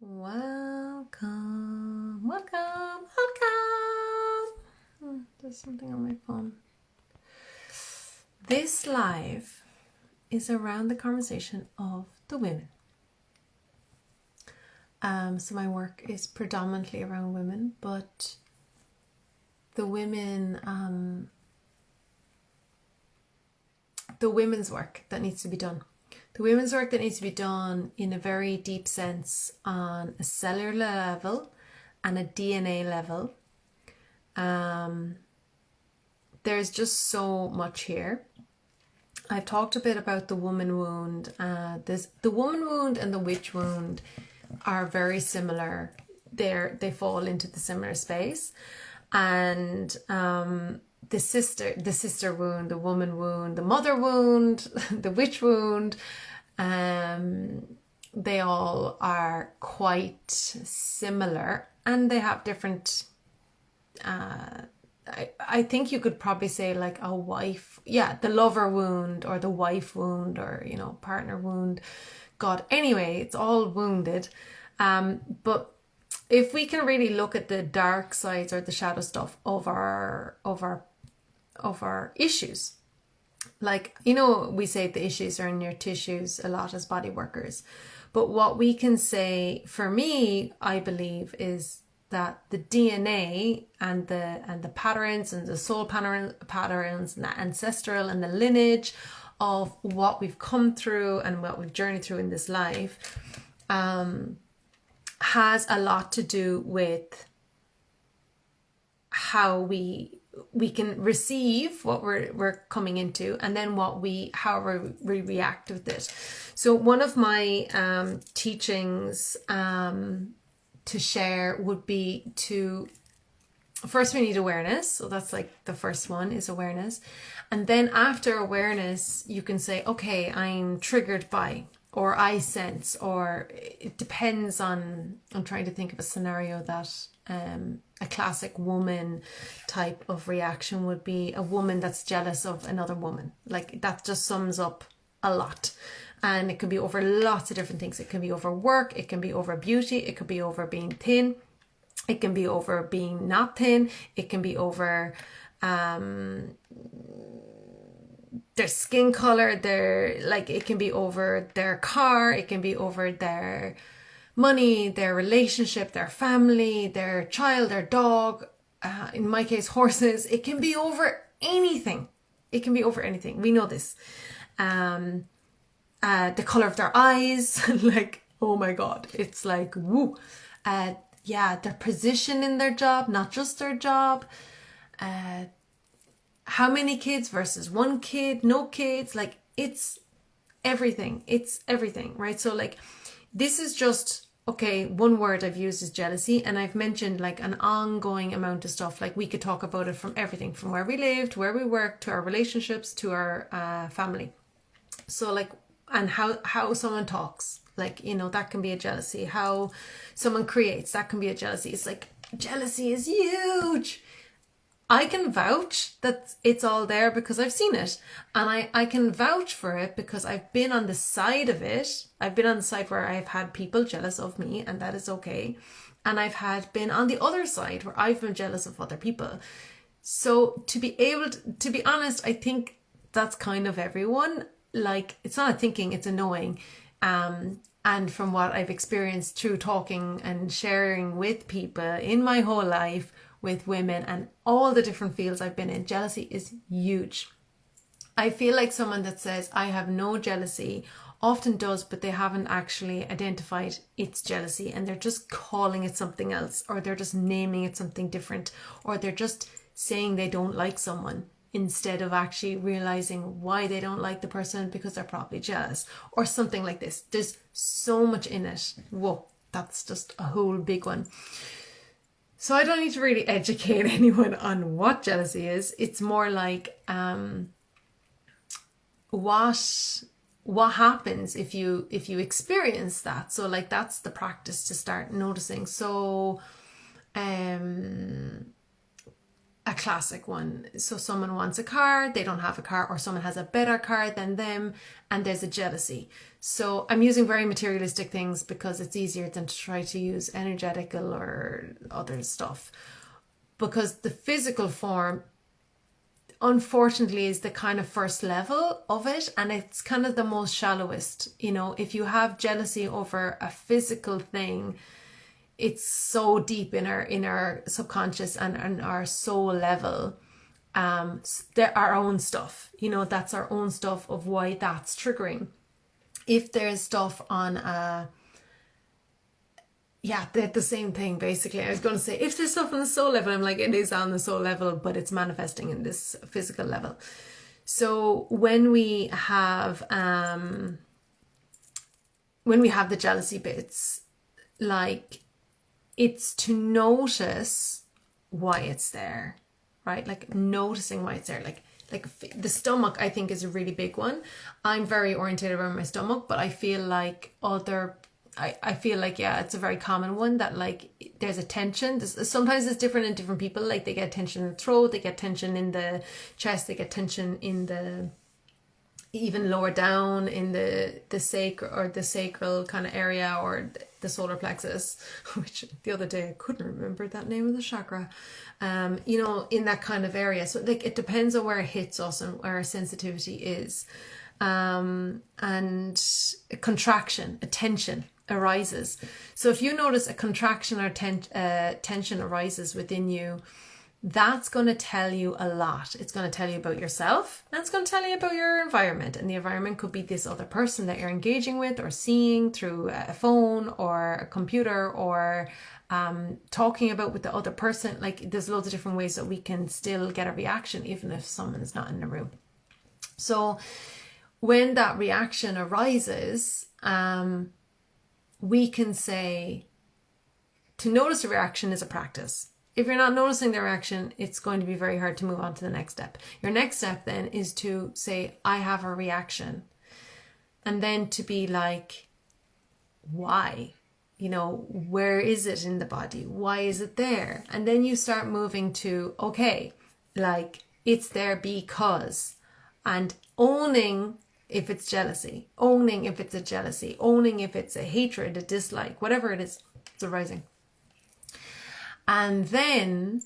Welcome. There's something on my phone. This live is around the conversation of the women. So my work is predominantly around women, but the women's work that needs to be done. The women's work that needs to be done in a very deep sense on a cellular level and a DNA level. There's just so much here. I've talked a bit about the woman wound. The woman wound and the witch wound are very similar. They fall into the similar space. And the sister wound, the woman wound, the mother wound, the witch wound, they all are quite similar, and they have different. I think you could probably say like a wife, the lover wound or the wife wound or partner wound. God, anyway, it's all wounded, but if we can really look at the dark sides or the shadow stuff of our issues, like, we say the issues are in your tissues a lot as body workers, but what we can say, for me, I believe, is that the DNA and the patterns and the soul patterns and the ancestral and the lineage of what we've come through and what we've journeyed through in this life has a lot to do with how we can receive what we're coming into, and then how we react with it. So one of my teachings to share would be first we need awareness. So that's like the first one is awareness. And then after awareness, you can say, okay, I'm triggered by, or I sense, or it depends on, I'm trying to think of a scenario that a classic woman type of reaction would be a woman that's jealous of another woman. Like, that just sums up a lot. And it can be over lots of different things. It can be over work, it can be over beauty, it could be over being thin, it can be over being not thin, it can be over their skin color, it can be over their car, it can be over their money, their relationship, their family, their child, their dog, in my case, horses. It can be over anything. It can be over anything. We know this. The color of their eyes, like, oh my God, it's like, woo. Their position in their job, not just their job. How many kids versus one kid, no kids, like, it's everything. It's everything, right? So like, this is just, okay, one word I've used is jealousy, and I've mentioned like an ongoing amount of stuff. Like, we could talk about it from everything, from where we live, to where we work, to our relationships, to our family. So like, and how someone talks, like, that can be a jealousy. How someone creates, that can be a jealousy. It's like, jealousy is huge. I can vouch that it's all there because I've seen it, and I can vouch for it because I've been on the side of it. I've been on the side where I've had people jealous of me, and that is okay. And I've been on the other side where I've been jealous of other people. So to be honest, I think that's kind of everyone. Like, it's not a thinking, it's a knowing. And from what I've experienced through talking and sharing with people in my whole life, with women and all the different fields I've been in, jealousy is huge. I feel like someone that says, I have no jealousy, often does, but they haven't actually identified it's jealousy, and they're just calling it something else, or they're just naming it something different, or they're just saying they don't like someone instead of actually realizing why they don't like the person, because they're probably jealous or something like this. There's so much in it. Whoa, that's just a whole big one. So I don't need to really educate anyone on what jealousy is. It's more like what happens if you experience that. So like, that's the practice to start noticing. So a classic one. So someone wants a car, they don't have a car, or someone has a better car than them, and there's a jealousy. So I'm using very materialistic things because it's easier than to try to use energetical or other stuff. Because the physical form, unfortunately, is the kind of first level of it, and it's kind of the most shallowest. You know, if you have jealousy over a physical thing, it's so deep in our subconscious and our soul level. There our own stuff, you know, that's our own stuff of why that's triggering. If there's stuff on the same thing basically. I was going to say, if there's stuff on the soul level, I'm like, it is on the soul level, but it's manifesting in this physical level. So when we have the jealousy bits, like, it's to notice why it's there, right? Like noticing why it's there. Like the stomach, I think, is a really big one. I'm very orientated around my stomach, but I feel like it's a very common one that, like, there's a tension. Sometimes it's different in different people. Like, they get tension in the throat, they get tension in the chest, they get tension in the, even lower down in the sacral kind of area, or the solar plexus, which the other day I couldn't remember that name of the chakra, you know, in that kind of area. So like, it depends on where it hits us and where our sensitivity is. And a contraction, a tension arises. So if you notice a contraction or tension arises within you, that's going to tell you a lot. It's going to tell you about yourself, and it's going to tell you about your environment. And the environment could be this other person that you're engaging with or seeing through a phone or a computer, or talking about with the other person. Like, there's loads of different ways that we can still get a reaction even if someone is not in the room. So when that reaction arises, we can say, to notice a reaction is a practice. If you're not noticing the reaction, it's going to be very hard to move on to the next step. Your next step then is to say, I have a reaction. And then to be like, why? You know, where is it in the body? Why is it there? And then you start moving to, okay, like, it's there because, and owning if it's jealousy, owning if it's a jealousy, owning if it's a hatred, a dislike, whatever it is, it's arising. And then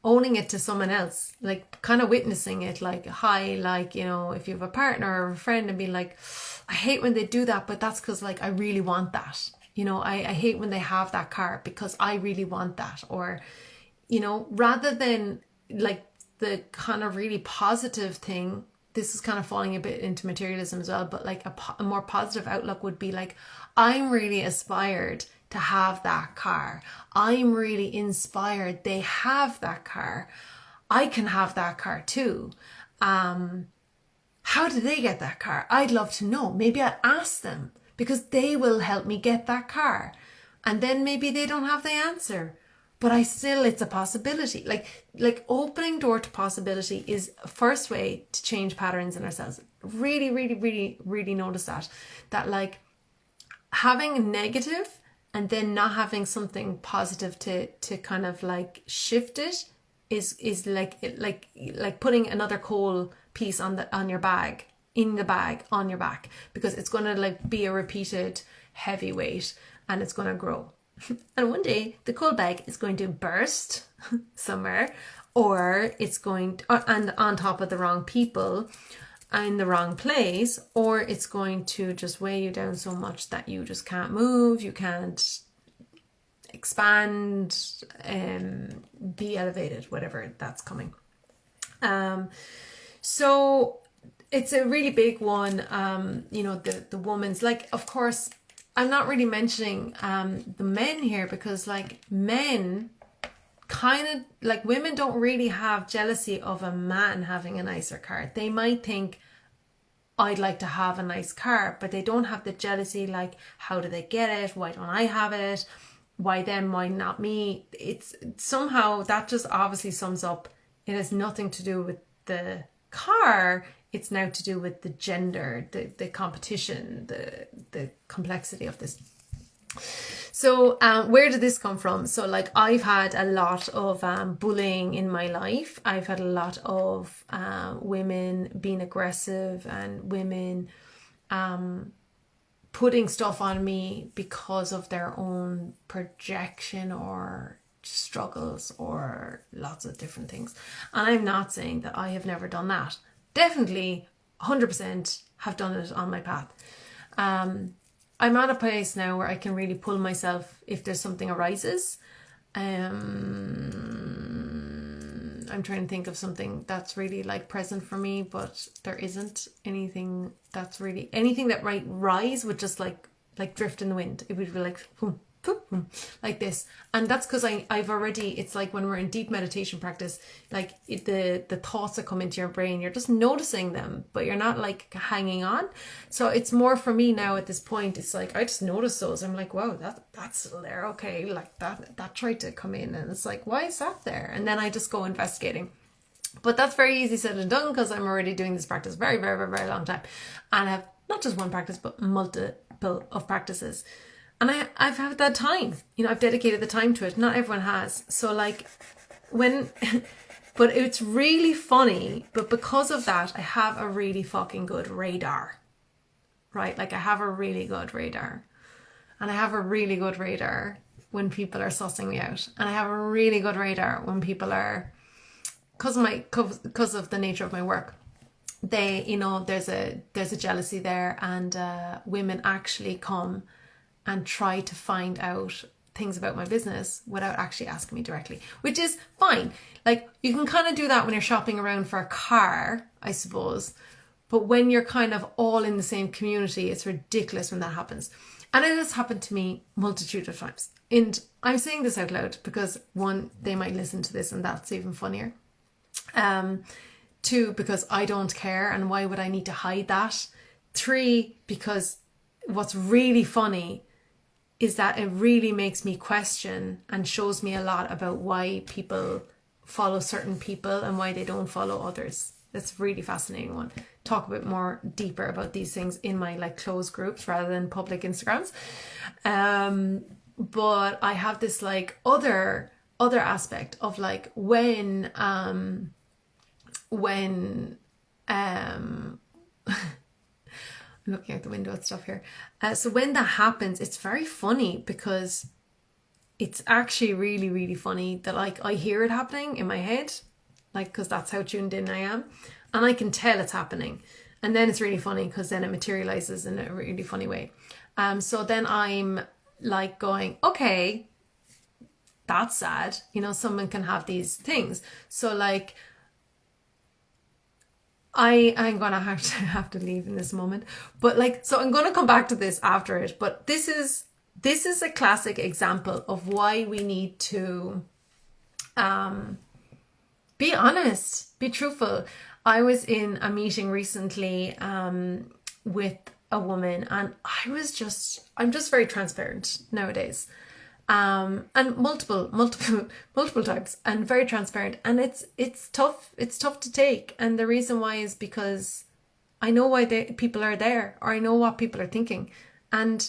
owning it to someone else, like kind of witnessing it, like, hi, like, you know, if you have a partner or a friend, and be like, I hate when they do that, but that's because, like, I really want that. You know, I hate when they have that car because I really want that. Or, you know, rather than like the kind of really positive thing, this is kind of falling a bit into materialism as well, but like a more positive outlook would be like, I'm really aspired to have that car. I'm really inspired they have that car. I can have that car too. How did they get that car? I'd love to know. Maybe I'd ask them, because they will help me get that car. And then maybe they don't have the answer, but it's a possibility. Like opening door to possibility is a first way to change patterns in ourselves. Really, really, really, really notice that like having negative and then not having something positive to kind of like shift it is like putting another coal piece on your bag, in the bag, on your back, because it's going to like be a repeated heavy weight, and it's going to grow. And one day the coal bag is going to burst somewhere, or it's going and on top of the wrong people in the wrong place, or it's going to just weigh you down so much that you just can't move, you can't expand, be elevated, whatever that's coming. So it's a really big one. You know, the woman's, like, of course, I'm not really mentioning the men here, because like men kind of like, women don't really have jealousy of a man having a nicer car. They might think, I'd like to have a nice car, but they don't have the jealousy like, how do they get it? Why don't I have it? Why them? Why not me? It's somehow that just obviously sums up, it has nothing to do with the car. It's now to do with the gender, the competition, the complexity of this. So where did this come from? So like I've had a lot of bullying in my life. I've had a lot of women being aggressive and women putting stuff on me because of their own projection or struggles or lots of different things. And I'm not saying that I have never done that. Definitely 100% have done it on my path. I'm at a place now where I can really pull myself if there's something arises. I'm trying to think of something that's really like present for me, but there isn't anything that's really, anything that might rise would just like drift in the wind. It would be like boom, boom, boom, like this. And that's because I've already, it's like when we're in deep meditation practice, like the thoughts that come into your brain, you're just noticing them, but you're not like hanging on. So it's more for me now at this point, it's like I just notice those. I'm like, wow, that's still there. Okay, like that tried to come in, and it's like, why is that there? And then I just go investigating. But that's very easy said and done because I'm already doing this practice very, very, very, very long time, and I have not just one practice but multiple of practices. And I've had that time, you know, I've dedicated the time to it. Not everyone has. So like when, but it's really funny. But because of that, I have a really fucking good radar, right? Like I have a really good radar, and I have a really good radar when people are sussing me out. And I have a really good radar when people are, because of the nature of my work, they, you know, there's a jealousy there, and women actually come and try to find out things about my business without actually asking me directly, which is fine. Like you can kind of do that when you're shopping around for a car, I suppose. But when you're kind of all in the same community, it's ridiculous when that happens. And it has happened to me multitude of times. And I'm saying this out loud because one, they might listen to this and that's even funnier. Two, because I don't care and why would I need to hide that? Three, because what's really funny is that it really makes me question and shows me a lot about why people follow certain people and why they don't follow others. That's a really fascinating one. Talk a bit more deeper about these things in my like closed groups rather than public Instagrams. But I have this like other aspect of like when I'm looking out the window at stuff here. So when that happens, it's very funny because it's actually really, really funny that like I hear it happening in my head, like because that's how tuned in I am, and I can tell it's happening. And then it's really funny because then it materializes in a really funny way. So then I'm like going, okay, that's sad. You know, someone can have these things. So like, I'm gonna have to leave in this moment, but like, so I'm gonna come back to this after it. But this is a classic example of why we need to be honest, be truthful. I was in a meeting recently with a woman, and I'm just very transparent nowadays. And multiple times, and very transparent, and it's tough to take. And the reason why is because I know why people are there, or I know what people are thinking, and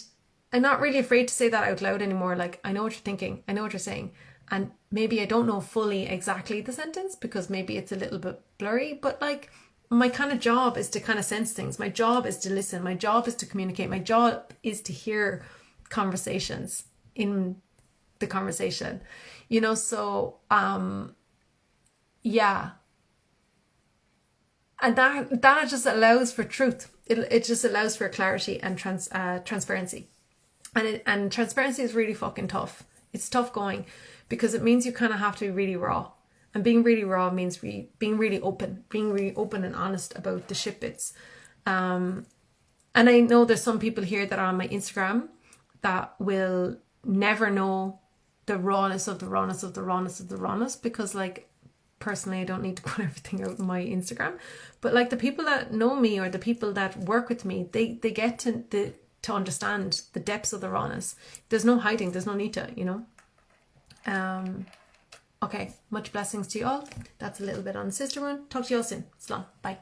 I'm not really afraid to say that out loud anymore. Like, I know what you're thinking, I know what you're saying, and maybe I don't know fully exactly the sentence because maybe it's a little bit blurry, but like my kind of job is to kind of sense things. My job is to listen, my job is to communicate, my job is to hear conversations in the conversation, you know. So yeah, and that just allows for truth. It just allows for clarity and transparency, and transparency is really fucking tough. It's tough going because it means you kind of have to be really raw, and being really raw means being really open and honest about the shit bits. And I know there's some people here that are on my Instagram that will never know the rawness of the rawness of the rawness of the rawness, because like personally I don't need to put everything out on my Instagram, but like the people that know me or the people that work with me, they get to understand the depths of the rawness. There's no hiding, there's no need to, you know. Okay, much blessings to you all. That's a little bit on the sister one. Talk to you all soon. Slán. Bye.